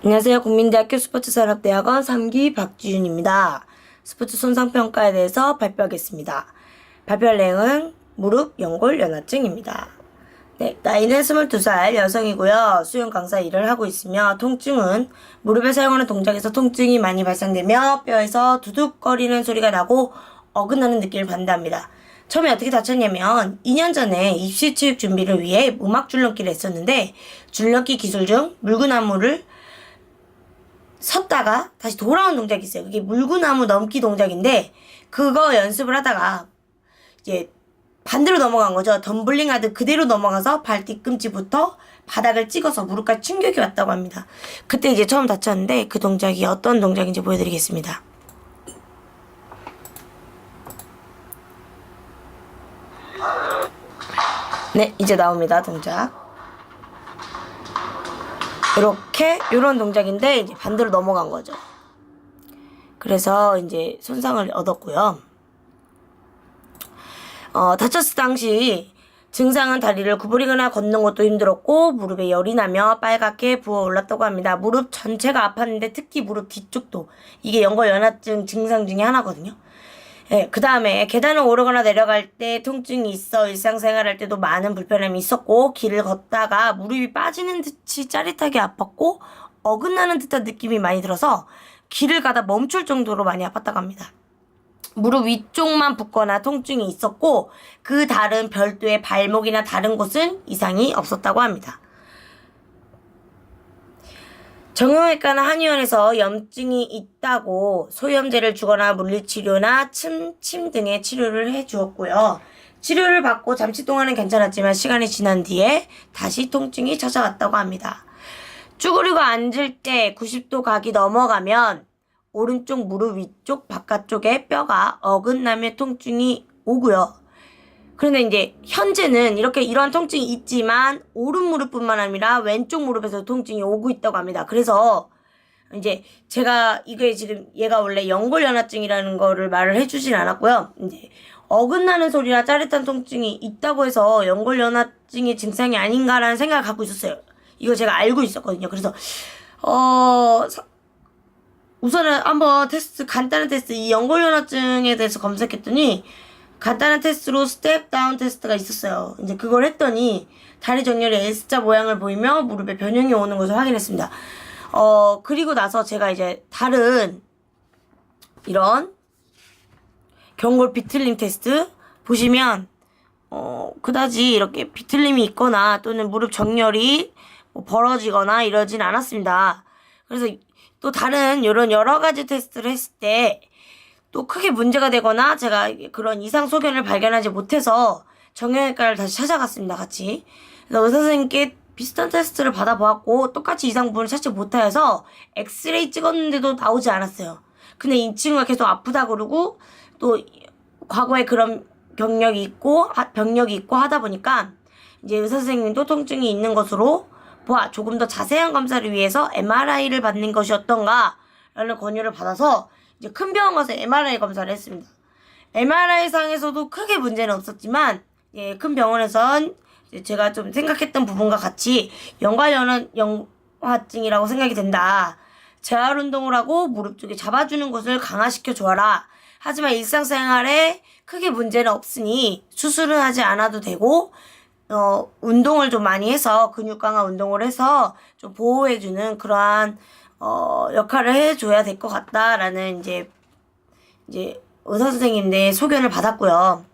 안녕하세요. 국민대학교 스포츠산업대학원 3기 박지윤입니다. 스포츠 손상평가에 대해서 발표하겠습니다. 발표할 내용은 무릎, 연골, 연화증입니다. 네, 나이는 22살 여성이고요. 수영 강사 일을 하고 있으며 통증은 무릎에 사용하는 동작에서 통증이 많이 발생되며 뼈에서 두둑거리는 소리가 나고 어긋나는 느낌을 받는답니다. 처음에 어떻게 다쳤냐면 2년 전에 입시체육 준비를 위해 음악 줄넘기를 했었는데 줄넘기 기술 중 물구나무를 섰다가 다시 돌아온 동작이 있어요. 그게 물구나무 넘기 동작인데 그거 연습을 하다가 이제 반대로 넘어간 거죠. 덤블링 하듯 그대로 넘어가서 발 뒤꿈치부터 바닥을 찍어서 무릎까지 충격이 왔다고 합니다. 그때 이제 처음 다쳤는데 그 동작이 어떤 동작인지 보여드리겠습니다. 네, 이제 나옵니다. 동작. 이런 동작인데 이제 반대로 넘어간 거죠. 그래서 이제 손상을 얻었고요. 다쳤을 당시 증상은 다리를 구부리거나 걷는 것도 힘들었고 무릎에 열이 나며 빨갛게 부어올랐다고 합니다. 무릎 전체가 아팠는데 특히 무릎 뒤쪽도 이게 연골연화증 증상 중에 하나거든요. 네, 그 다음에 계단을 오르거나 내려갈 때 통증이 있어 일상생활할 때도 많은 불편함이 있었고 길을 걷다가 무릎이 빠지는 듯이 짜릿하게 아팠고 어긋나는 듯한 느낌이 많이 들어서 길을 가다 멈출 정도로 많이 아팠다고 합니다. 무릎 위쪽만 붓거나 통증이 있었고 그 다른 별도의 발목이나 다른 곳은 이상이 없었다고 합니다. 정형외과나 한의원에서 염증이 있다고 소염제를 주거나 물리치료나 침 등의 치료를 해주었고요. 치료를 받고 잠시 동안은 괜찮았지만 시간이 지난 뒤에 다시 통증이 찾아왔다고 합니다. 쭈그리고 앉을 때 90도 각이 넘어가면 오른쪽 무릎 위쪽 바깥쪽에 뼈가 어긋나며 통증이 오고요. 그런데 이제 현재는 이런 통증이 있지만 오른 무릎뿐만 아니라 왼쪽 무릎에서 통증이 오고 있다고 합니다. 그래서 이제 제가 이게 지금 얘가 원래 연골연화증이라는 거를 말을 해주진 않았고요. 이제 어긋나는 소리나 짜릿한 통증이 있다고 해서 연골연화증의 증상이 아닌가라는 생각을 갖고 있었어요. 이거 제가 알고 있었거든요. 그래서 우선은 한번 간단한 테스트, 이 연골연화증에 대해서 검색했더니 간단한 테스트로 스텝 다운 테스트가 있었어요. 이제 그걸 했더니 다리 정렬이 S자 모양을 보이며 무릎에 변형이 오는 것을 확인했습니다. 그리고 나서 제가 이제 다른 이런 경골 비틀림 테스트 보시면 그다지 이렇게 비틀림이 있거나 또는 무릎 정렬이 벌어지거나 이러진 않았습니다. 그래서 또 다른 이런 여러 가지 테스트를 했을 때 또 크게 문제가 되거나 제가 그런 이상 소견을 발견하지 못해서 정형외과를 다시 찾아갔습니다. 같이. 그래서 의사 선생님께 비슷한 테스트를 받아보았고 똑같이 이상 부분을 찾지 못하여서 엑스레이 찍었는데도 나오지 않았어요. 근데 이 친구가 계속 아프다 그러고 또 과거에 그런 병력이 있고 하다 보니까 이제 의사 선생님도 통증이 있는 것으로 보아 조금 더 자세한 검사를 위해서 MRI를 받는 것이 어떤가라는 권유를 받아서 이제 큰 병원 가서 MRI 검사를 했습니다. MRI 상에서도 크게 문제는 없었지만 큰 병원에선 제가 좀 생각했던 부분과 같이 연골연화증이라고 생각이 된다. 재활 운동을 하고 무릎 쪽에 잡아주는 것을 강화시켜 줘라. 하지만 일상생활에 크게 문제는 없으니 수술은 하지 않아도 되고 운동을 좀 많이 해서 근육 강화 운동을 해서 좀 보호해주는 그러한 역할을 해줘야 될 것 같다라는 이제 의사 선생님의 소견을 받았고요.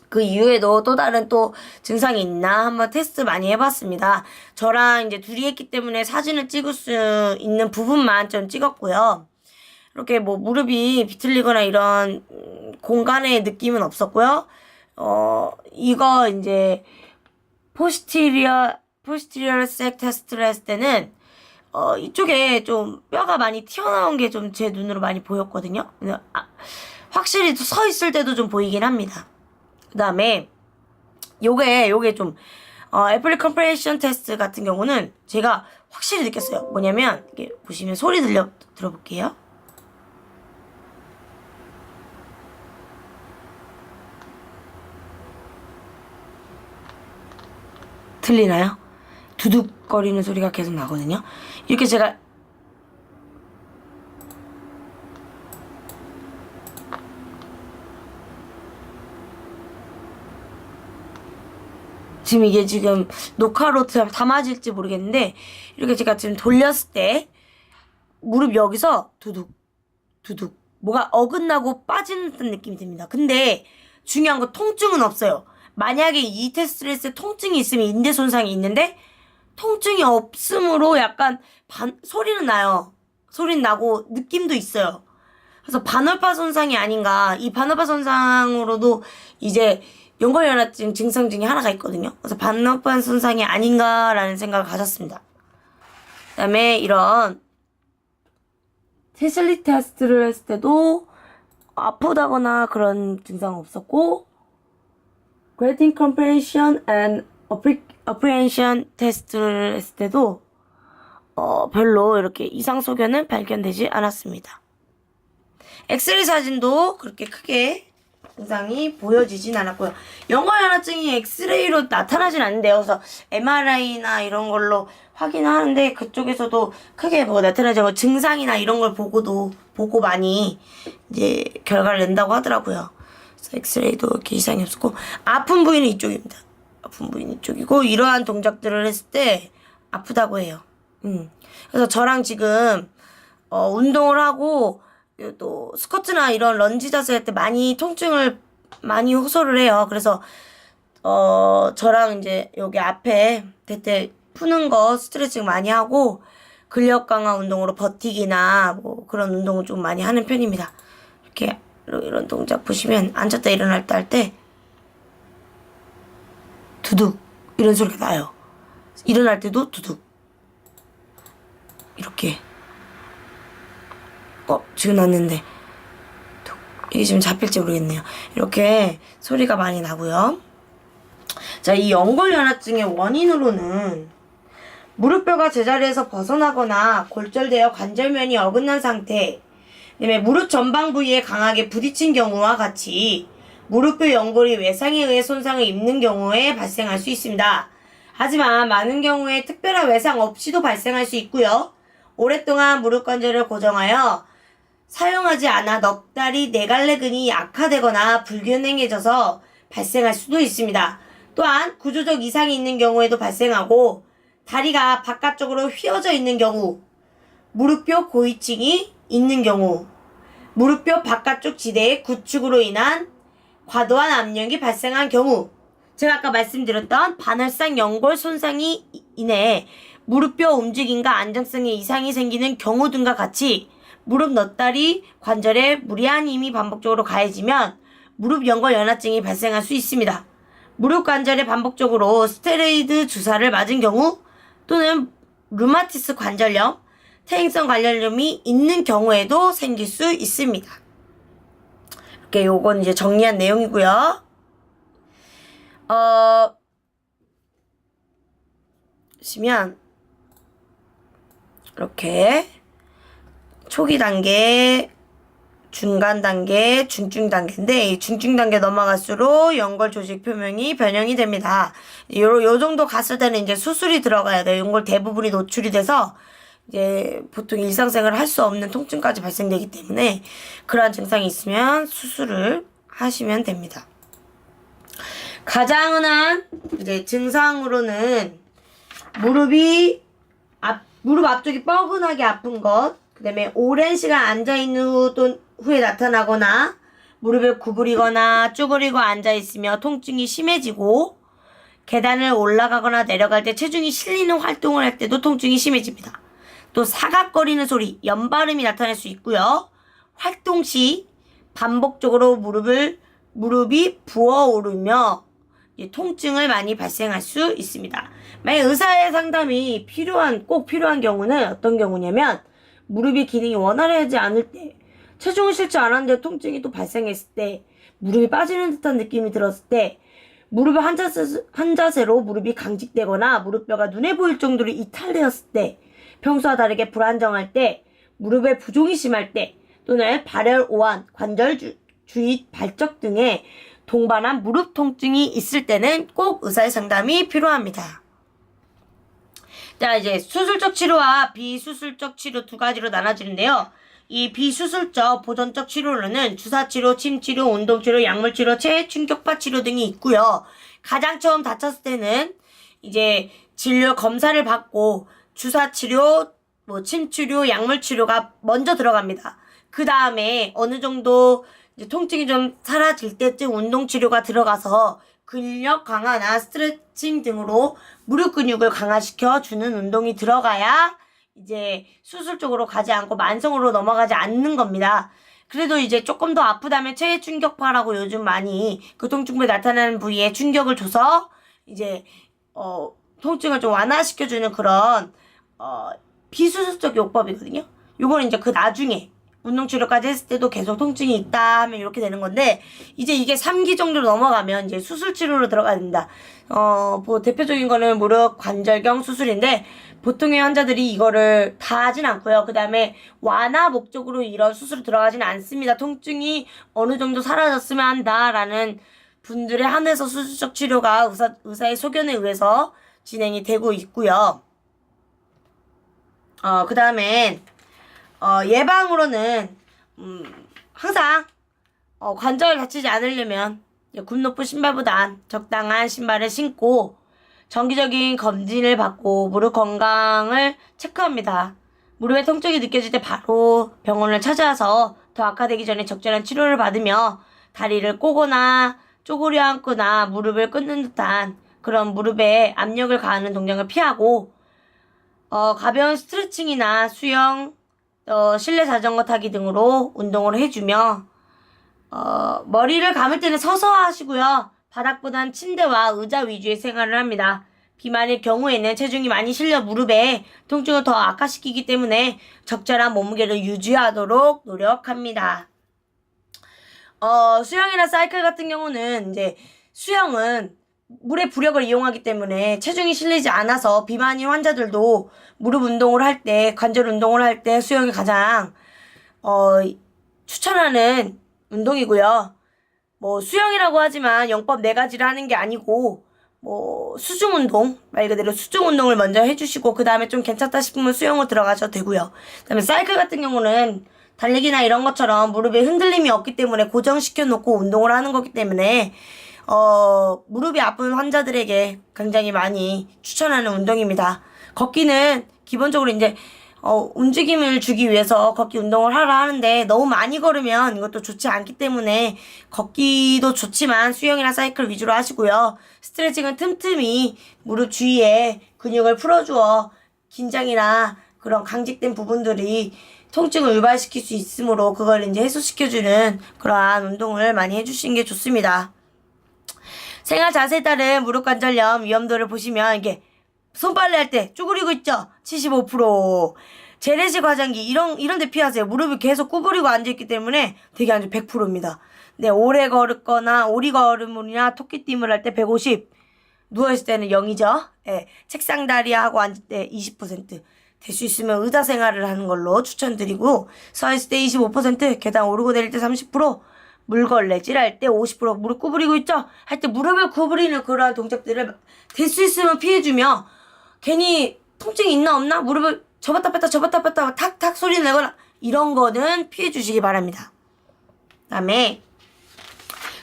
그 이후에도 또 다른 또 증상이 있나 한번 테스트 많이 해봤습니다. 저랑 이제 둘이 했기 때문에 사진을 찍을 수 있는 부분만 좀 찍었고요. 이렇게 뭐 무릎이 비틀리거나 이런 공간의 느낌은 없었고요. 이거 이제 posterior sec 테스트를 했을 때는 이쪽에 좀 뼈가 많이 튀어나온 게 좀 제 눈으로 많이 보였거든요. 확실히 서 있을 때도 좀 보이긴 합니다. 그 다음에 요게 좀 애플리 컴프레션 테스트 같은 경우는 제가 확실히 느꼈어요. 뭐냐면 이렇게 보시면 소리 들어볼게요. 들리나요? 두둑거리는 소리가 계속 나거든요. 이렇게 제가 지금 이게 지금 녹화로 담아질지 모르겠는데 이렇게 제가 지금 돌렸을 때 무릎 여기서 두둑 두둑 뭐가 어긋나고 빠지는 듯한 느낌이 듭니다. 근데 중요한 건 통증은 없어요. 만약에 이 테스트를 했을 때 통증이 있으면 인대 손상이 있는데 통증이 없으므로 약간 소리는 나요. 소리는 나고 느낌도 있어요. 그래서 반월파 손상이 아닌가. 이 반월파 손상으로도 이제 연골연화증 증상 중에 하나가 있거든요. 그래서 반월파 손상이 아닌가라는 생각을 가졌습니다. 그다음에 이런 세슬리 테스트를 했을 때도 아프다거나 그런 증상 없었고 Gradient Comprehension and Apprehension 테스트를 했을 때도 별로 이렇게 이상 소견은 발견되지 않았습니다. 엑스레이 사진도 그렇게 크게 증상이 보여지진 않았고요. 연골연화증이 엑스레이로 나타나진 않는데요. 그래서 MRI나 이런 걸로 확인하는데 그쪽에서도 크게 뭐 나타나지 않고 증상이나 이런 걸 보고 많이 이제 결과를 낸다고 하더라고요. 그래서 엑스레이도 이렇게 이상이 없었고 아픈 부위는 이쪽입니다. 아픈 부위는 이쪽이고 이러한 동작들을 했을 때 아프다고 해요. 그래서 저랑 지금 운동을 하고 또 스쿼트나 이런 런지 자세 할 때 많이 통증을 많이 호소를 해요. 그래서 저랑 이제 여기 앞에 대퇴 푸는 거 스트레칭 많이 하고 근력 강화 운동으로 버티기나 뭐 그런 운동을 좀 많이 하는 편입니다. 이렇게 이런 동작 보시면 앉았다 일어날 때 할 때 두둑 이런 소리가 나요. 일어날 때도 두둑 이렇게 지금 났는데 이게 지금 잡힐지 모르겠네요. 이렇게 소리가 많이 나고요. 자, 이 연골연화증의 원인으로는 무릎뼈가 제자리에서 벗어나거나 골절되어 관절면이 어긋난 상태, 그다음에 무릎 전방 부위에 강하게 부딪힌 경우와 같이 무릎뼈 연골이 외상에 의해 손상을 입는 경우에 발생할 수 있습니다. 하지만 많은 경우에 특별한 외상 없이도 발생할 수 있고요. 오랫동안 무릎 관절을 고정하여 사용하지 않아 넉다리 네갈래근이 약화되거나 불균형해져서 발생할 수도 있습니다. 또한 구조적 이상이 있는 경우에도 발생하고 다리가 바깥쪽으로 휘어져 있는 경우, 무릎뼈 고위층이 있는 경우, 무릎뼈 바깥쪽 지대의 구축으로 인한 과도한 압력이 발생한 경우, 제가 아까 말씀드렸던 반월상 연골 손상이 인해 무릎뼈 움직임과 안정성에 이상이 생기는 경우 등과 같이 무릎 넛다리 관절에 무리한 힘이 반복적으로 가해지면 무릎 연골 연화증이 발생할 수 있습니다. 무릎 관절에 반복적으로 스테로이드 주사를 맞은 경우 또는 류마티스 관절염, 퇴행성 관절염이 있는 경우에도 생길 수 있습니다. 이렇게 요건 이제 정리한 내용이고요. 보시면 이렇게 초기 단계, 중간 단계, 중증 단계인데 이 중증 단계 넘어갈수록 연골 조직 표면이 변형이 됩니다. 요 정도 갔을 때는 이제 수술이 들어가야 돼요. 연골 대부분이 노출이 돼서 이제 보통 일상생활을 할 수 없는 통증까지 발생되기 때문에 그러한 증상이 있으면 수술을 하시면 됩니다. 가장 흔한 이제 증상으로는 무릎 앞쪽이 뻐근하게 아픈 것, 그 다음에 오랜 시간 앉아있는 후에 나타나거나 무릎을 구부리거나 쭈그리고 앉아있으며 통증이 심해지고 계단을 올라가거나 내려갈 때 체중이 실리는 활동을 할 때도 통증이 심해집니다. 또 사각거리는 소리, 연발음이 나타날 수 있고요. 활동 시 반복적으로 무릎이 부어오르며 통증을 많이 발생할 수 있습니다. 만약 의사의 상담이 꼭 필요한 경우는 어떤 경우냐면 무릎의 기능이 원활하지 않을 때, 체중을 실지 않았는데 통증이 또 발생했을 때, 무릎이 빠지는 듯한 느낌이 들었을 때, 무릎의 한 자세로 무릎이 강직되거나 무릎뼈가 눈에 보일 정도로 이탈되었을 때, 평소와 다르게 불안정할 때, 무릎에 부종이 심할 때, 또는 발열 오한, 관절 주위 발적 등의 동반한 무릎 통증이 있을 때는 꼭 의사의 상담이 필요합니다. 자, 이제 수술적 치료와 비수술적 치료 두 가지로 나눠지는데요. 이 비수술적 보존적 치료로는 주사치료, 침치료, 운동치료, 약물치료, 체충격파 치료 등이 있고요. 가장 처음 다쳤을 때는 이제 진료 검사를 받고 주사치료, 뭐 침치료, 약물치료가 먼저 들어갑니다. 그 다음에 어느 정도 이제 통증이 좀 사라질 때쯤 운동치료가 들어가서 근력 강화나 스트레칭 등으로 무릎 근육을 강화시켜 주는 운동이 들어가야 이제 수술 쪽으로 가지 않고 만성으로 넘어가지 않는 겁니다. 그래도 이제 조금 더 아프다면 체해 충격파라고 요즘 많이 그 통증부에 나타나는 부위에 충격을 줘서 이제 통증을 좀 완화시켜주는 그런 비수술적 요법이거든요. 요거는 이제 그 나중에 운동치료까지 했을 때도 계속 통증이 있다 하면 이렇게 되는 건데, 이제 이게 3기 정도로 넘어가면 이제 수술치료로 들어가야 됩니다. 뭐 대표적인 거는 무릎 관절경 수술인데, 보통의 환자들이 이거를 다 하진 않고요. 그 다음에 완화 목적으로 이런 수술을 들어가지는 않습니다. 통증이 어느 정도 사라졌으면 한다라는 분들에 한해서 수술적 치료가 의사의 소견에 의해서 진행이 되고 있고요. 그 다음에 예방으로는 항상 관절 다치지 않으려면 굽 높은 신발보단 적당한 신발을 신고 정기적인 검진을 받고 무릎 건강을 체크합니다. 무릎에 통증이 느껴질 때 바로 병원을 찾아서 더 악화되기 전에 적절한 치료를 받으며 다리를 꼬거나 쪼그려 앉거나 무릎을 꿇는 듯한 그런 무릎에 압력을 가하는 동작을 피하고 가벼운 스트레칭이나 수영, 실내 자전거 타기 등으로 운동을 해주며 머리를 감을 때는 서서 하시고요. 바닥보단 침대와 의자 위주의 생활을 합니다. 비만일 경우에는 체중이 많이 실려 무릎에 통증을 더 악화시키기 때문에 적절한 몸무게를 유지하도록 노력합니다. 수영이나 사이클 같은 경우는 이제 수영은 물의 부력을 이용하기 때문에 체중이 실리지 않아서 비만인 환자들도 무릎 운동을 할 때, 관절 운동을 할 때 수영이 가장 추천하는 운동이고요. 뭐 수영이라고 하지만 영법 4가지를 하는 게 아니고 수중 운동, 말 그대로 수중 운동을 먼저 해주시고 그 다음에 좀 괜찮다 싶으면 수영을 들어가셔도 되고요. 그 다음에 사이클 같은 경우는 달리기나 이런 것처럼 무릎에 흔들림이 없기 때문에 고정시켜 놓고 운동을 하는 거기 때문에 무릎이 아픈 환자들에게 굉장히 많이 추천하는 운동입니다. 걷기는 기본적으로 이제 움직임을 주기 위해서 걷기 운동을 하라 하는데 너무 많이 걸으면 이것도 좋지 않기 때문에 걷기도 좋지만 수영이나 사이클 위주로 하시고요. 스트레칭은 틈틈이 무릎 주위에 근육을 풀어주어 긴장이나 그런 강직된 부분들이 통증을 유발시킬 수 있으므로 그걸 이제 해소시켜주는 그러한 운동을 많이 해주시는 게 좋습니다. 생활 자세에 따른 무릎 관절염 위험도를 보시면 이게 손빨래 할 때 쪼그리고 있죠? 75%. 재래식 화장기 이런 데 피하세요. 무릎이 계속 구부리고 앉아있기 때문에 되게 안 좋아. 100%입니다. 네, 오래 걸었거나 오리걸음이나 토끼띠을 할 때 150. 누워있을 때는 0이죠. 네, 책상 다리 하고 앉을 때 20%. 될 수 있으면 의자 생활을 하는 걸로 추천드리고, 서있을 때 25%, 계단 오르고 내릴 때 30%, 물걸레질 할 때 50%, 무릎 구부리고 있죠? 할 때 무릎을 구부리는 그러한 동작들을 될 수 있으면 피해주며, 괜히 통증이 있나 없나? 무릎을 접었다 뺐다 탁탁 소리 내거나 이런 거는 피해주시기 바랍니다. 그 다음에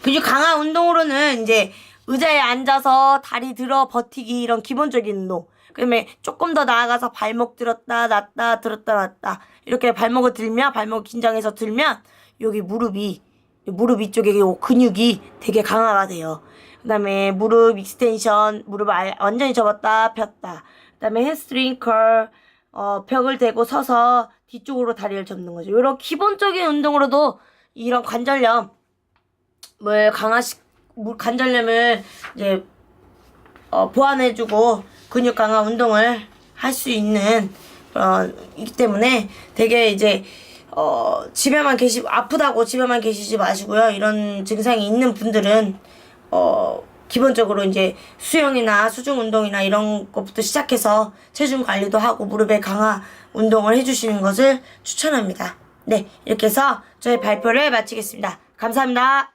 근육 강화 운동으로는 이제 의자에 앉아서 다리 들어 버티기 이런 기본적인 운동. 그다음에 조금 더 나아가서 발목 들었다 놨다 들었다 놨다 이렇게 발목을 들면 발목 긴장해서 들면 여기 무릎 위쪽에 요 근육이 되게 강화가 돼요. 그 다음에 무릎 익스텐션, 무릎 완전히 접었다 폈다. 그 다음에 햄스트링 컬, 벽을 대고 서서 뒤쪽으로 다리를 접는 거죠. 이런 기본적인 운동으로도 이런 관절염을 관절염을 이제 보완해주고 근육 강화 운동을 할 수 있는 이기 때문에 되게 이제 아프다고 집에만 계시지 마시고요. 이런 증상이 있는 분들은 기본적으로 이제 수영이나 수중 운동이나 이런 것부터 시작해서 체중 관리도 하고 무릎에 강화 운동을 해주시는 것을 추천합니다. 네, 이렇게 해서 저희 발표를 마치겠습니다. 감사합니다.